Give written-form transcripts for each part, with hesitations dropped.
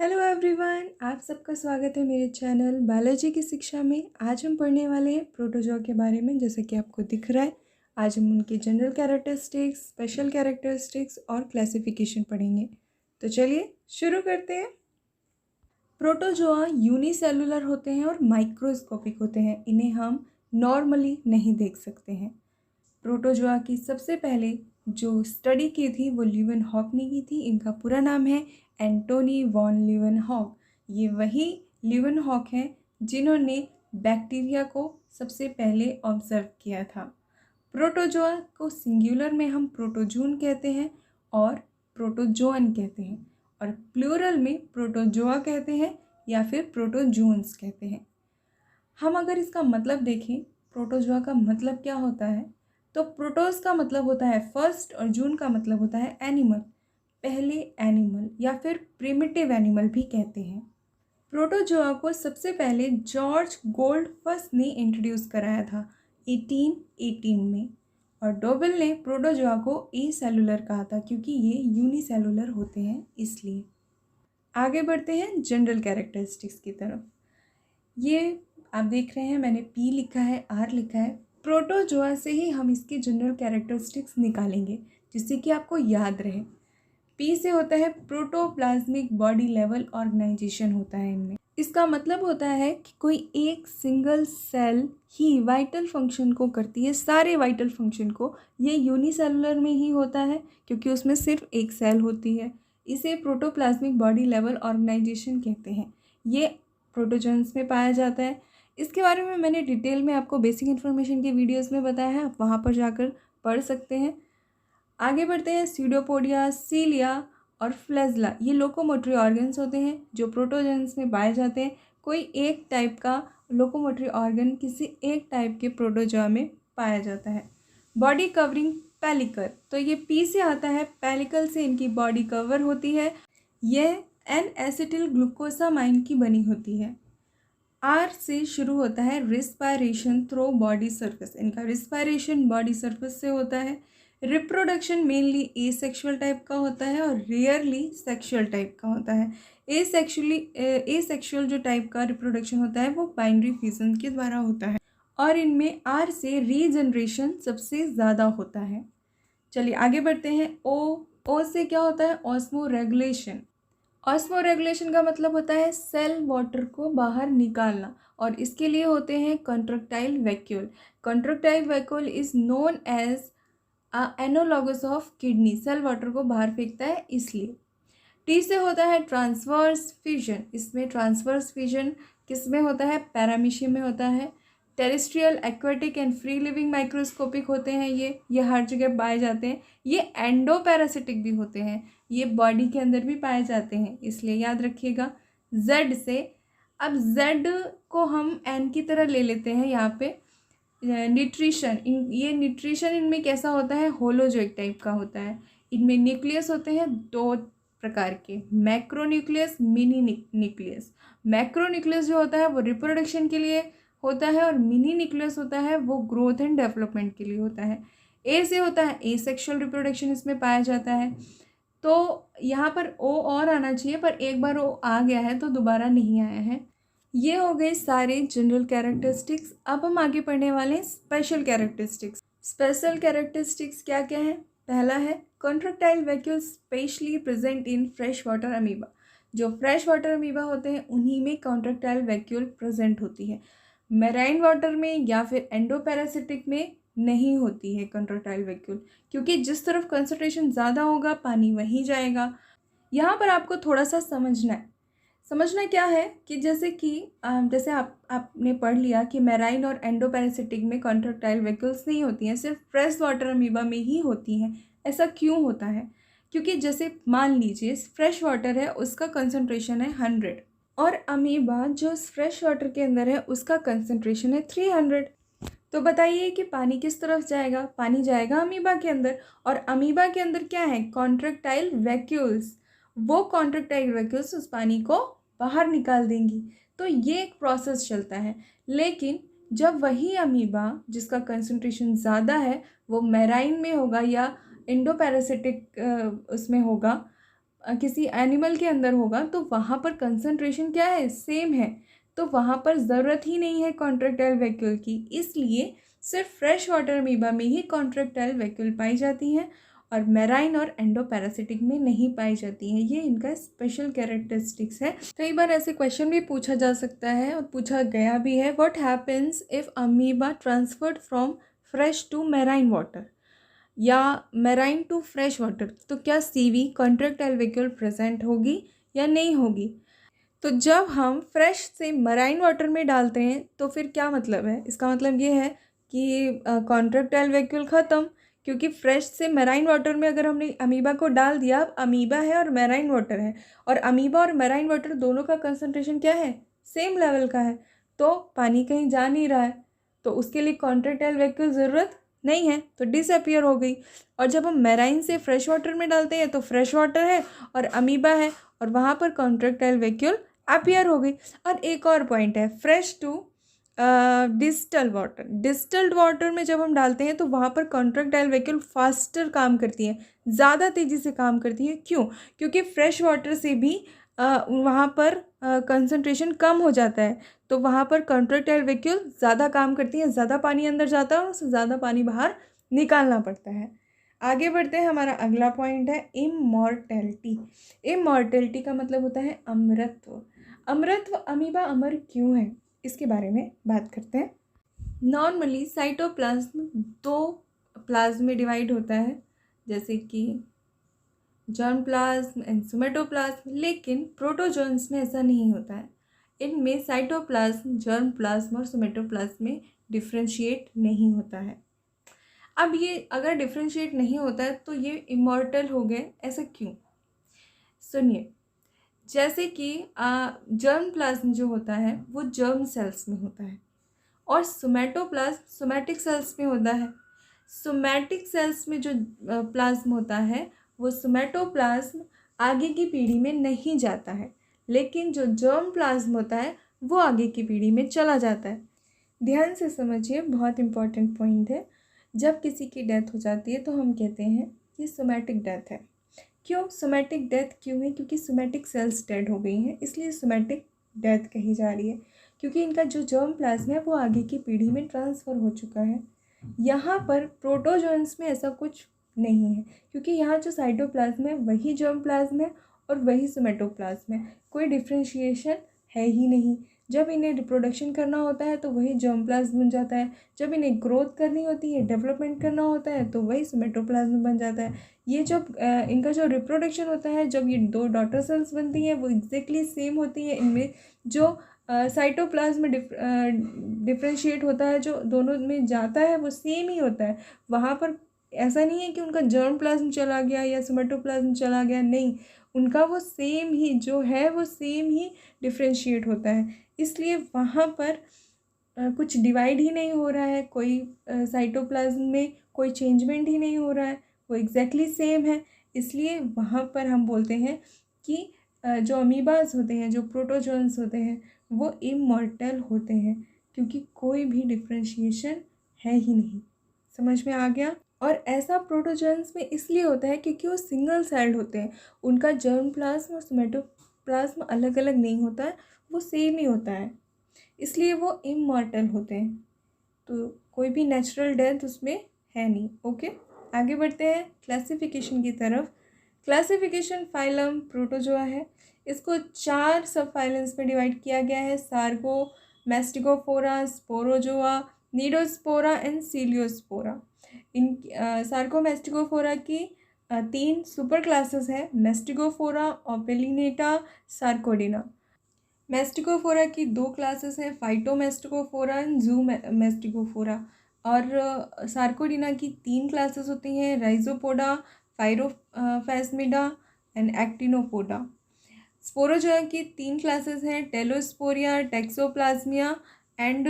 Hello everyone, आप सबका स्वागत है मेरे चैनल बायोलॉजी की शिक्षा में। आज हम पढ़ने वाले हैं प्रोटोजोआ के बारे में। जैसे कि आपको दिख रहा है, आज हम उनके जनरल कैरेक्टरिस्टिक्स, स्पेशल कैरेक्टरिस्टिक्स और क्लासिफिकेशन पढ़ेंगे। तो चलिए शुरू करते हैं। प्रोटोजोआ यूनिसेलुलर होते हैं और माइक्रोस्कोपिक होते हैं। इन्हें हम नॉर्मली नहीं देख सकते हैं। प्रोटोजोआ की सबसे पहले जो स्टडी की थी वो लीवेनहॉक ने की थी। इनका पूरा नाम है एंटोनी वॉन लीवेनहॉक। ये वही लीवेनहॉक हैं जिन्होंने बैक्टीरिया को सबसे पहले ऑब्जर्व किया था। प्रोटोजोआ को सिंगुलर में हम प्रोटोजून कहते हैं और प्रोटोजोअन कहते हैं, और प्लूरल में प्रोटोजोआ कहते हैं या फिर प्रोटोजोन्स कहते हैं। हम अगर इसका मतलब देखें, प्रोटोजोआ का मतलब क्या होता है, तो प्रोटोस का मतलब होता है फर्स्ट और जून का मतलब होता है एनिमल, पहले एनिमल या फिर प्रिमिटिव एनिमल भी कहते हैं। प्रोटोजोआ को सबसे पहले जॉर्ज गोल्डफस्ट ने इंट्रोड्यूस कराया था 1818 में, और डोबल ने प्रोटोजोआ को ए सेलुलर कहा था क्योंकि ये यूनिसेलुलर होते हैं इसलिए। आगे बढ़ते हैं जनरल कैरेक्टरिस्टिक्स की तरफ। ये आप देख रहे हैं, मैंने पी लिखा है, आर लिखा है। प्रोटोजोआ से ही हम इसके जनरल कैरेक्टरिस्टिक्स निकालेंगे जिससे कि आपको याद रहे। पी से होता है प्रोटोप्लाज्मिक बॉडी लेवल ऑर्गेनाइजेशन होता है इनमें। इसका मतलब होता है कि कोई एक सिंगल सेल ही वाइटल फंक्शन को करती है, सारे वाइटल फंक्शन को। ये यूनिसेलुलर में ही होता है क्योंकि उसमें सिर्फ एक सेल होती है। इसे प्रोटोप्लाज्मिक बॉडी लेवल ऑर्गेनाइजेशन कहते हैं। ये प्रोटोजोन्स में पाया जाता है। इसके बारे में मैंने डिटेल में आपको बेसिक इन्फॉर्मेशन के वीडियोज़ में बताया है, आप वहाँ पर जाकर पढ़ सकते हैं। आगे बढ़ते हैं। स्यूडोपोडिया, सीलिया और फ्लैजला ये लोकोमोटरी ऑर्गन्स होते हैं जो प्रोटोजोन्स में पाए जाते हैं। कोई एक टाइप का लोकोमोटरी ऑर्गन किसी एक टाइप के प्रोटोजोआ में पाया जाता है। बॉडी कवरिंग पेलिकल, तो ये पी से आता है, पेलिकल से इनकी बॉडी कवर होती है। यह एन एसिटिल ग्लूकोसामाइन की बनी होती है। आर से शुरू होता है, रिस्पायरेशन थ्रू बॉडी सरफेस। इनका रिस्पायरेशन बॉडी सरफेस से होता है। रिप्रोडक्शन मेनली एसेक्सुअल टाइप का होता है और रेयरली सेक्सुअल टाइप का होता है। एसेक्सुअल जो टाइप का रिप्रोडक्शन होता है वो बाइनरी फिजन के द्वारा होता है, और इनमें आर से रीजनरेशन सबसे ज़्यादा होता है। चलिए आगे बढ़ते हैं। ओ से क्या होता है, ऑस्मो रेगुलेशन। ऑस्मो रेगुलेशन का मतलब होता है सेल वाटर को बाहर निकालना, और इसके लिए होते हैं contractile vacuole. Contractile vacuole is known as analogous of kidney, cell water को बाहर फेंकता है इसलिए। टी से होता है ट्रांसवर्स फिजन। इसमें ट्रांसवर्स फिजन किस में होता है, पैरामीशियम में होता है। Terrestrial, aquatic and free living microscopic होते हैं ये हर जगह पाए जाते हैं। ये एंडोपैरासिटिक भी होते हैं, ये बॉडी के अंदर भी पाए जाते हैं इसलिए याद रखिएगा। जेड से, अब जेड को हम एन की तरह ले लेते हैं यहाँ पे। न्यूट्रिशन, ये न्यूट्रिशन इनमें कैसा होता है, होलोजोइक टाइप का होता है। इनमें न्यूक्लियस होते हैं दो प्रकार के, macro nucleus, mini nucleus. Macro nucleus जो होता है वो रिप्रोडक्शन के लिए होता है, और मिनी न्यूक्लियस होता है वो ग्रोथ एंड डेवलपमेंट के लिए होता है। ए से होता है एसेक्सुअल रिप्रोडक्शन, इसमें पाया जाता है। तो यहाँ पर ओ और आना चाहिए, पर एक बार ओ आ गया है तो दोबारा नहीं आया है। ये हो गए सारे जनरल कैरेक्टरिस्टिक्स। अब हम आगे पढ़ने वाले हैं स्पेशल कैरेक्टरिस्टिक्स। स्पेशल कैरेक्टरिस्टिक्स क्या क्या है, पहला है contractile vacuole specially present in fresh water amoeba. जो फ्रेश वाटर अमीबा होते हैं उन्हीं में कॉन्ट्रैक्टाइल वैक्यूल प्रेजेंट होती है। मैराइन वाटर में या फिर एंडोपैरासिटिक में नहीं होती है कॉन्ट्रैक्टाइल वैक्यूल, क्योंकि जिस तरफ कंसंट्रेशन ज़्यादा होगा पानी वहीं जाएगा। यहाँ पर आपको थोड़ा सा समझना क्या है कि जैसे आपने पढ़ लिया कि मैराइन और एंडोपैरासिटिक में कॉन्ट्रैक्टाइल वैक्यूल्स नहीं होती हैं, सिर्फ फ्रेश वाटर अमीबा में ही होती हैं। ऐसा क्यों होता है, क्योंकि जैसे मान लीजिए फ्रेश वाटर है, उसका कंसंट्रेशन है 100, और अमीबा जो फ्रेश वाटर के अंदर है उसका कंसंट्रेशन है 300। तो बताइए कि पानी किस तरफ जाएगा, पानी जाएगा अमीबा के अंदर, और अमीबा के अंदर क्या है, कॉन्ट्रैक्टाइल वैक्यूल्स। वो कॉन्ट्रैक्टाइल वैक्यूल्स उस पानी को बाहर निकाल देंगी। तो ये एक प्रोसेस चलता है। लेकिन जब वही अमीबा जिसका कंसंट्रेशन ज़्यादा है वो मैराइन में होगा या एंडोपैरासिटिक उसमें होगा, किसी एनिमल के अंदर होगा तो वहाँ पर कंसंट्रेशन क्या है, सेम है, तो वहाँ पर ज़रूरत ही नहीं है कॉन्ट्रैक्टाइल वैक्यूल की। इसलिए सिर्फ फ्रेश वाटर अमीबा में ही कॉन्ट्रैक्टाइल वैक्यूल पाई जाती हैं और मैराइन और एंडोपैरासिटिक में नहीं पाई जाती हैं। ये इनका स्पेशल कैरेक्टरिस्टिक्स है। कई बार ऐसे क्वेश्चन भी पूछा जा सकता है और पूछा गया भी है, what happens if amoeba transferred from fresh to marine water या मैराइन टू फ्रेश वाटर, तो क्या सीवी कॉन्ट्रैक्टाइल वैक्यूल प्रेजेंट होगी या नहीं होगी। तो जब हम फ्रेश से मराइन वाटर में डालते हैं तो फिर क्या मतलब है, इसका मतलब ये है कि कॉन्ट्रैक्टाइल वैक्यूल ख़त्म, क्योंकि फ्रेश से मराइन वाटर में अगर हमने अमीबा को डाल दिया, अब अमीबा है और मराइन वाटर है, और अमीबा और मराइन वाटर दोनों का कंसंट्रेशन क्या है, सेम लेवल का है, तो पानी कहीं जा नहीं रहा है, तो उसके लिए कॉन्ट्रैक्टाइल वैक्यूल ज़रूरत नहीं है, तो डिसअपियर हो गई। और जब हम मैराइन से फ्रेश वाटर में डालते हैं तो फ्रेश वाटर है और अमीबा है और वहाँ पर कॉन्ट्रैक्टाइल वैक्यूल अपीयर हो गई। और एक और पॉइंट है, fresh to distal water, distilled water में जब हम डालते हैं तो वहाँ पर कॉन्ट्रैक्टाइल वैक्यूल फास्टर काम करती है, ज़्यादा तेज़ी से काम करती है। क्यों? क्योंकि फ्रेश वाटर से भी वहाँ पर कंसंट्रेशन कम हो जाता है, तो वहाँ पर कॉन्ट्रैक्टाइल वैक्यूल ज़्यादा काम करती है, ज़्यादा पानी अंदर जाता है और उससे ज़्यादा पानी बाहर निकालना पड़ता है। आगे बढ़ते हैं, हमारा अगला पॉइंट है इमॉर्टेलिटी। इमॉर्टेलिटी का मतलब होता है अमरत्व। अमरत्व, अमीबा अमर क्यों है, इसके बारे में बात करते हैं। नॉर्मली साइटोप्लाज्म दो प्लाज्म में डिवाइड होता है, जैसे कि जर्म प्लाज्म एंड सोमेटोप्लाज्म, लेकिन प्रोटोजोन्स में ऐसा नहीं होता है। इनमें साइटोप्लाज्म, जर्म प्लाज्म और सोमेटोप्लाज्म में डिफ्रेंशिएट नहीं होता है। अब ये अगर डिफ्रेंशिएट नहीं होता है तो ये इमॉर्टल हो गए, ऐसा क्यों? सुनिए, जैसे कि जर्म प्लाज्म जो होता है वो जर्म सेल्स में होता है और सोमेटोप्लाज्म सोमैटिक सेल्स में होता है। सोमैटिक सेल्स में जो प्लाज्म होता है वो सोमेटोप्लाज्म आगे की पीढ़ी में नहीं जाता है, लेकिन जो जर्म प्लाज्म होता है वो आगे की पीढ़ी में चला जाता है। ध्यान से समझिए, बहुत इंपॉर्टेंट पॉइंट है। जब किसी की डेथ हो जाती है तो हम कहते हैं कि सोमैटिक डेथ है। क्यों सोमैटिक डेथ क्यों है? क्योंकि सोमैटिक सेल्स डेड हो गई हैं, इसलिए सोमैटिक डेथ कही जा रही है, क्योंकि इनका जो जर्म प्लाज्म है वो आगे की पीढ़ी में ट्रांसफ़र हो चुका है। यहाँ पर प्रोटोजोन्स में ऐसा कुछ नहीं है, क्योंकि यहाँ जो साइटोप्लाज्म है वही जर्म प्लाज्म है और वही सोमेटोप्लाज्म है, कोई डिफ्रेंशिएशन है ही नहीं। जब इन्हें रिप्रोडक्शन करना होता है तो वही जर्म प्लाज्म बन जाता है, जब इन्हें ग्रोथ करनी होती है, डेवलपमेंट करना होता है, तो वही सोमेटोप्लाज्म बन जाता है। ये जब इनका जो रिप्रोडक्शन होता है, जब ये दो डॉटर सेल्स बनती हैं वो एग्जैक्टली सेम होती हैं। इनमें जो साइटोप्लाज्म डिफ्रेंशिएट होता है, जो दोनों में जाता है वो सेम ही होता है। वहाँ पर ऐसा नहीं है कि उनका जर्म प्लाज्म चला गया या सोमेटोप्लाज्म चला गया, नहीं, उनका वो सेम ही जो है वो सेम ही डिफ्रेंशिएट होता है। इसलिए वहाँ पर कुछ डिवाइड ही नहीं हो रहा है, कोई साइटोप्लाज्म में कोई चेंजमेंट ही नहीं हो रहा है, वो एग्जैक्टली सेम है। इसलिए वहाँ पर हम बोलते हैं कि जो अमीबाज होते हैं, जो प्रोटोजोन्स होते हैं, वो इमॉर्टल होते हैं, क्योंकि कोई भी डिफ्रेंशिएशन है ही नहीं। समझ में आ गया? और ऐसा प्रोटोजोन्स में इसलिए होता है क्योंकि वो सिंगल सेल्ड होते हैं, उनका जर्म प्लाज्म और सोमेटोप्लाज्म अलग अलग नहीं होता है, वो सेम ही होता है, इसलिए वो इमॉर्टल होते हैं। तो कोई भी नेचुरल डेथ उसमें है नहीं। ओके, आगे बढ़ते हैं क्लासिफिकेशन की तरफ। क्लासिफिकेशन फाइलम प्रोटोजोआ है, इसको 4 सब फाइलम्स में डिवाइड किया गया है, सार्गो, मैस्टिगोफोरा, स्पोरोजोआ, नीडोस्पोरा एंड सीलियोस्पोरा। इन सार्कोमेस्टिगोफोरा की 3 सुपर क्लासेस हैं, मेस्टिगोफोरा, ओपेलिनेटा, सार्कोडिना। मेस्टिगोफोरा की 2 क्लासेस हैं, फाइटोमेस्टिगोफोरा एंड जूमेस्टिगोफोरा। और सार्कोडिना की 3 क्लासेस होती हैं, राइजोपोडा, फाइरोफेस्मिडा एंड एक्टिनोपोडा। स्पोरोजोआ की 3 क्लासेस हैं, टेलोस्पोरिया, टेक्सोप्लाज्मिया एंड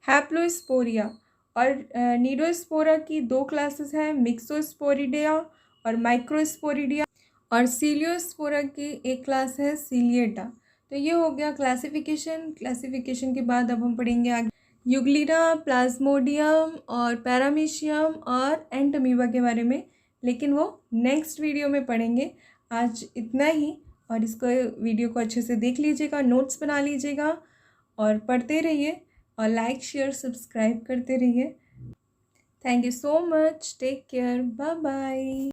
हैप्लोस्पोरिया। और नीडोस्पोरा की 2 क्लासेस हैं, मिक्सोस्पोरिडिया और माइक्रोस्पोरिडिया। और सीलियोस्पोरा की एक क्लास है, सीलिएटा। तो ये हो गया क्लासिफिकेशन। क्लासिफिकेशन के बाद अब हम पढ़ेंगे आगे यूग्लिना, प्लाज्मोडियम और पैरामीशियम और एंटमीबा के बारे में, लेकिन वो नेक्स्ट वीडियो में पढ़ेंगे। आज इतना ही। और इसको वीडियो को अच्छे से देख लीजिएगा, नोट्स बना लीजिएगा और पढ़ते रहिए और लाइक शेयर सब्सक्राइब करते रहिए। Thank you so much, take care, bye bye.